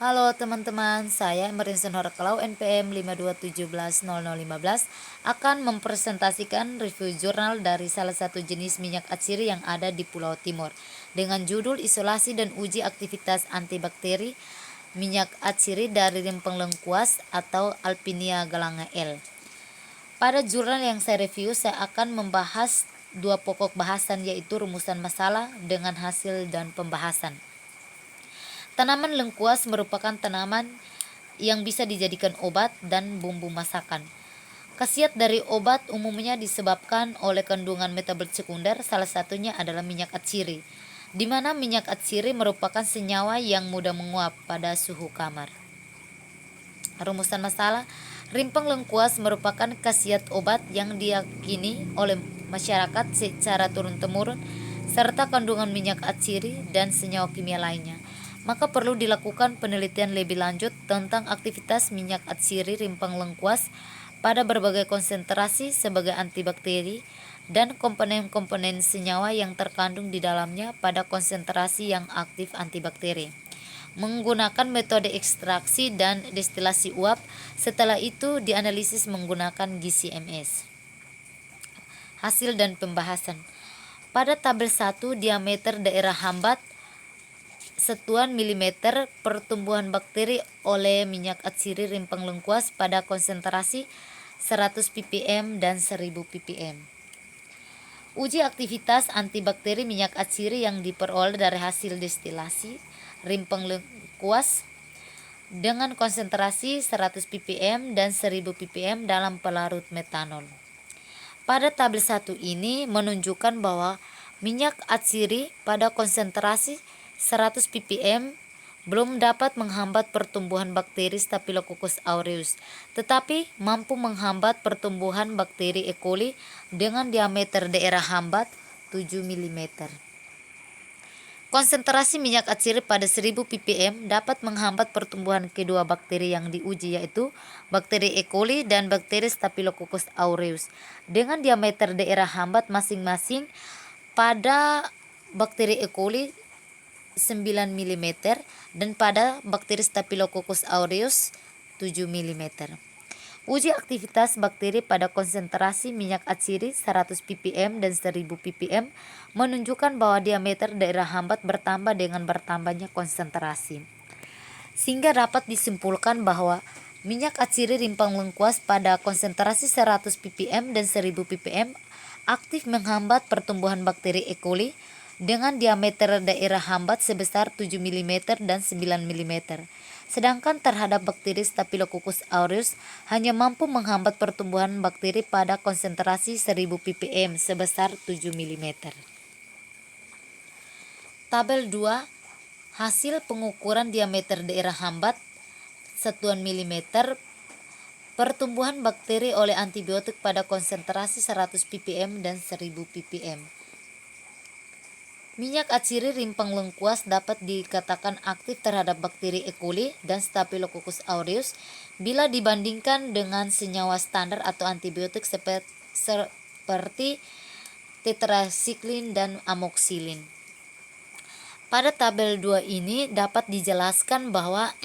Halo teman-teman, saya Merinsen Horaklau NPM 52170015 akan mempresentasikan review jurnal dari salah satu jenis minyak atsiri yang ada di Pulau Timor dengan judul Isolasi dan Uji Aktivitas Antibakteri Minyak Atsiri dari Rempeng Lengkuas atau Alpinia galanga L. Pada jurnal yang saya review, saya akan membahas dua pokok bahasan, yaitu rumusan masalah dengan hasil dan pembahasan. Tanaman lengkuas merupakan tanaman yang bisa dijadikan obat dan bumbu masakan. Khasiat dari obat umumnya disebabkan oleh kandungan metabolit sekunder, salah satunya adalah minyak atsiri, di mana minyak atsiri merupakan senyawa yang mudah menguap pada suhu kamar. Rumusan masalah, rimpang lengkuas merupakan khasiat obat yang diyakini oleh masyarakat secara turun-temurun, serta kandungan minyak atsiri dan senyawa kimia lainnya. Maka perlu dilakukan penelitian lebih lanjut tentang aktivitas minyak atsiri rimpang lengkuas pada berbagai konsentrasi sebagai antibakteri dan komponen-komponen senyawa yang terkandung di dalamnya pada konsentrasi yang aktif antibakteri, menggunakan metode ekstraksi dan destilasi uap. Setelah itu dianalisis menggunakan GC-MS. Hasil dan pembahasan. Pada tabel 1, diameter daerah hambat satuan milimeter pertumbuhan bakteri oleh minyak atsiri rimpang lengkuas pada konsentrasi 100 ppm dan 1000 ppm. Uji aktivitas antibakteri minyak atsiri yang diperoleh dari hasil destilasi rimpang lengkuas dengan konsentrasi 100 ppm dan 1000 ppm dalam pelarut metanol. Pada tabel 1 ini menunjukkan bahwa minyak atsiri pada konsentrasi 100 ppm belum dapat menghambat pertumbuhan bakteri Staphylococcus aureus, tetapi mampu menghambat pertumbuhan bakteri E. coli dengan diameter daerah hambat 7 mm. Konsentrasi minyak atsiri pada 1000 ppm dapat menghambat pertumbuhan kedua bakteri yang diuji, yaitu bakteri E. coli dan bakteri Staphylococcus aureus dengan diameter daerah hambat masing-masing. Pada bakteri E. coli 9 mm dan pada bakteri Staphylococcus aureus 7 mm. Uji aktivitas bakteri pada konsentrasi minyak atsiri 100 ppm dan 1000 ppm menunjukkan bahwa diameter daerah hambat bertambah dengan bertambahnya konsentrasi, sehingga dapat disimpulkan bahwa minyak atsiri rimpang lengkuas pada konsentrasi 100 ppm dan 1000 ppm aktif menghambat pertumbuhan bakteri E. coli dengan diameter daerah hambat sebesar 7 mm dan 9 mm. Sedangkan terhadap bakteri Staphylococcus aureus hanya mampu menghambat pertumbuhan bakteri pada konsentrasi 1000 ppm sebesar 7 mm. Tabel 2, hasil pengukuran diameter daerah hambat satuan milimeter pertumbuhan bakteri oleh antibiotik pada konsentrasi 100 ppm dan 1000 ppm. Minyak atsiri rimpang lengkuas dapat dikatakan aktif terhadap bakteri E. coli dan Staphylococcus aureus bila dibandingkan dengan senyawa standar atau antibiotik seperti tetrasiklin dan amoxicillin. Pada tabel 2 ini dapat dijelaskan bahwa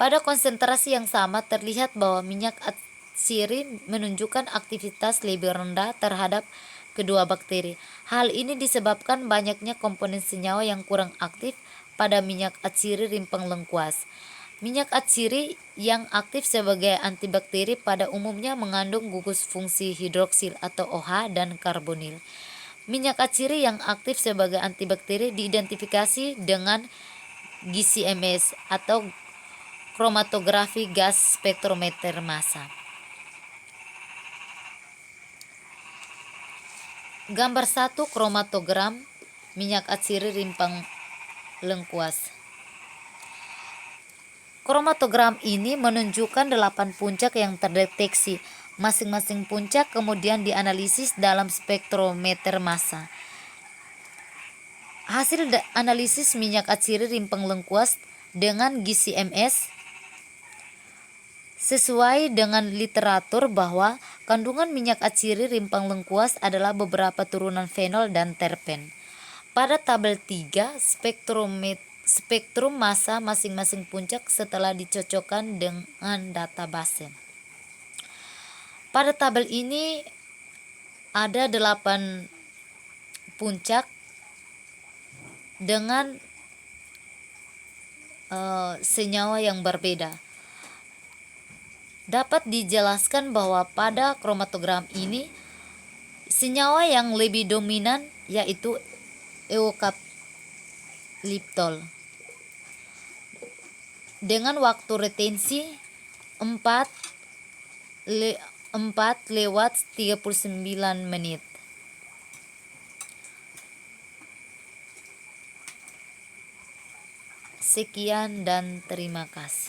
pada konsentrasi yang sama terlihat bahwa minyak atsiri menunjukkan aktivitas lebih rendah terhadap kedua bakteri. Hal ini disebabkan banyaknya komponen senyawa yang kurang aktif pada minyak atsiri rimpang lengkuas. Minyak atsiri yang aktif sebagai antibakteri pada umumnya mengandung gugus fungsi hidroksil atau OH dan karbonil. Minyak atsiri yang aktif sebagai antibakteri diidentifikasi dengan GC-MS atau kromatografi gas spektrometer massa. Gambar 1, kromatogram minyak atsiri rimpang lengkuas. Kromatogram ini menunjukkan 8 puncak yang terdeteksi. Masing-masing puncak kemudian dianalisis dalam spektrometer massa. Hasil analisis minyak atsiri rimpang lengkuas dengan GC-MS sesuai dengan literatur bahwa kandungan minyak atsiri rimpang lengkuas adalah beberapa turunan fenol dan terpen. Pada tabel 3, spektrum massa masing-masing puncak setelah dicocokkan dengan database. Pada tabel ini ada 8 puncak dengan senyawa yang berbeda. Dapat dijelaskan bahwa pada kromatogram ini senyawa yang lebih dominan yaitu eukaliptol dengan waktu retensi 4/39 menit. Sekian dan terima kasih.